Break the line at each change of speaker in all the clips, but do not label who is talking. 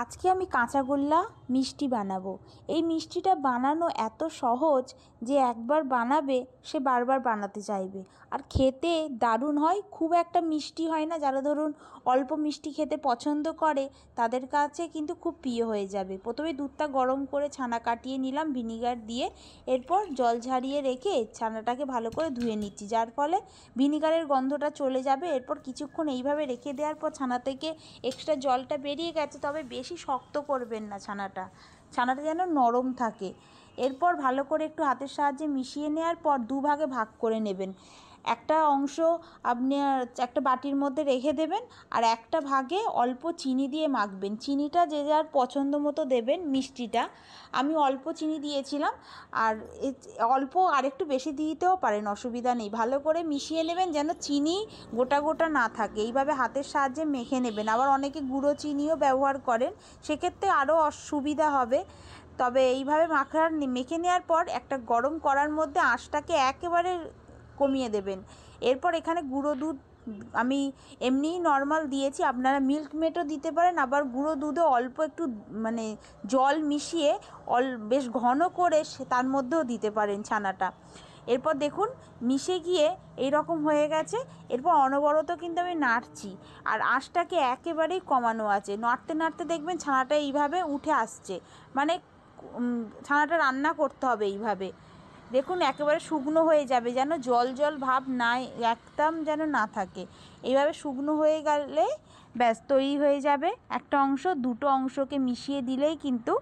আজকে আমি কাঁচাগোল্লা মিষ্টি বানাবো। এই মিষ্টিটা বানানো এত সহজ যে একবার বানাবে সে বারবার বানাতে চাইবে। আর খেতে দারুণ হয়, খুব একটা মিষ্টি হয় না। যারা ধরুন অল্প মিষ্টি খেতে পছন্দ করে তাদের কাছে কিন্তু খুব প্রিয় হয়ে যাবে। প্রথমে দুধটা গরম করে ছানা কাটিয়ে নিলাম ভিনিগার দিয়ে, এরপর জল ঝরিয়ে রেখে ছানাটাকে ভালো করে ধুয়ে নিচ্ছি, যার ফলে ভিনিগারের গন্ধটা চলে যাবে। এরপর কিছুক্ষণ এইভাবে রেখে দেওয়ার পর ছানা থেকে এক্সট্রা জলটা বেরিয়ে গেছে, তবে বেশি শক্ত করবেন না ছানাটা যেন নরম থাকে। এরপর ভালো করে একটু হাতের সাহায্যে মিশিয়ে নেওয়ার পর দুভাগে ভাগ করে নেবেন। একটা অংশ আপনি একটা বাটির মধ্যে রেখে দেবেন, আর একটা ভাগে অল্প চিনি দিয়ে মাখবেন। চিনিটা যে যার পছন্দ মতো দেবেন। মিষ্টিটা আমি অল্প চিনি দিয়েছিলাম, আর অল্প আরেকটু বেশি দিতেও পারেন, অসুবিধা নেই। ভালো করে মিশিয়ে নেবেন যেন চিনি গোটা গোটা না থাকে। এইভাবে হাতের সাহায্যে মেখে নেবেন। আবার অনেকে গুঁড়ো চিনিও ব্যবহার করেন, সেক্ষেত্রে আরও অসুবিধা হবে। তবে এইভাবে মেখে নেওয়ার পর একটা গরম কড়ার মধ্যে আঁচটাকে একেবারে কমিয়ে দেবেন। এরপর এখানে গুঁড়ো দুধ আমি এমনিই নর্মাল দিয়েছি, আপনারা মিল্ক মেডও দিতে পারেন। আবার গুঁড়ো দুধে অল্প একটু জল মিশিয়ে বেশ ঘন করে তার মধ্যেও দিতে পারেন ছানাটা। এরপর দেখুন মিশে গিয়ে এইরকম হয়ে গেছে। এরপর অনবরত কিন্তু আমি নাড়ছি, আর আঁচটাকে একেবারেই কমানো আছে। নাড়তে নাড়তে দেখবেন ছানাটা এইভাবে উঠে আসছে, ছানাটা রান্না করতে হবে এইভাবে। দেখুন একেবারে শুকনো হয়ে যাবে, যেন জল জল ভাব নাই, একদম যেন না থাকে। এইভাবে শুকনো হয়ে গেলে ব্যাস তৈরি হয়ে যাবে। একটা অংশ দুটো অংশকে মিশিয়ে দিলেই কিন্তু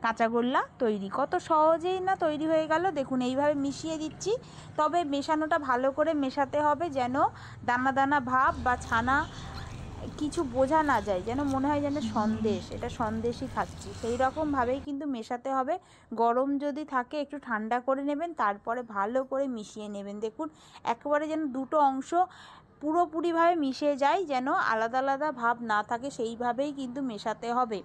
কাঁচাগোল্লা তৈরি। কত সহজেই না তৈরি হয়ে গেল। দেখুন এইভাবে মিশিয়ে দিচ্ছি, তবে মেশানোটা ভালো করে মেশাতে হবে যেন দানা দানা ভাব বা ছানা কিছু বোঝা না যায়, যেন মনে হয় যেন এটা সন্দেশই খাচ্ছি, সেই রকমভাবেই কিন্তু মেশাতে হবে। গরম যদি থাকে একটু ঠান্ডা করে নেবেন, তারপরে ভালো করে মিশিয়ে নেবেন। দেখুন একেবারে যেন দুটো অংশ পুরোপুরিভাবে মিশে যায়, যেন আলাদা আলাদা ভাব না থাকে, সেইভাবেই কিন্তু মেশাতে হবে।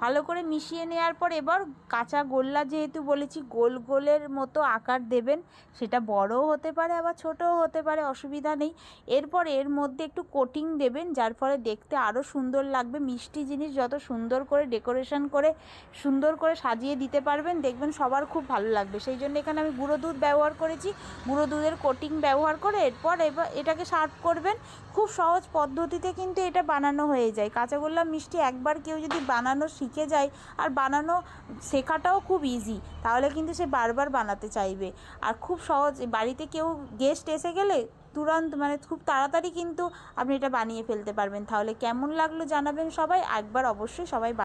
ভালো করে মিশিয়ে নেওয়ার পর এবার কাঁচা গোল্লা যেহেতু বলেছি, গোল গোলের মতো আকার দেবেন। সেটা বড়ও হতে পারে আবার ছোটও হতে পারে, অসুবিধা নেই। এরপর এর মধ্যে একটু কোটিং দেবেন, যার ফলে দেখতে আরও সুন্দর লাগবে। মিষ্টি জিনিস যত সুন্দর করে ডেকোরেশন করে সুন্দর করে সাজিয়ে দিতে পারবেন, দেখবেন সবার খুব ভালো লাগবে। সেই জন্য এখানে আমি গুঁড়ো দুধ ব্যবহার করেছি, গুঁড়ো দুধের কোটিং ব্যবহার করে এরপর এটাকে সার্ভ করবেন। খুব সহজ পদ্ধতিতে কিন্তু এটা বানানো হয়ে যায়। কাঁচাগোল্লা মিষ্টি একবার কেউ যদি বানানো শিখে যায়, আর বানানো শেখাটাও খুব ইজি, তাহলে কিন্তু সে বারবার বানাতে চাইবে। আর খুব সহজ, বাড়িতে কেউ গেস্ট এসে গেলে তুরন্ত খুব তাড়াতাড়ি কিন্তু আপনি এটা বানিয়ে ফেলতে পারবেন। তাহলে কেমন লাগলো জানাবেন সবাই, একবার অবশ্যই সবাই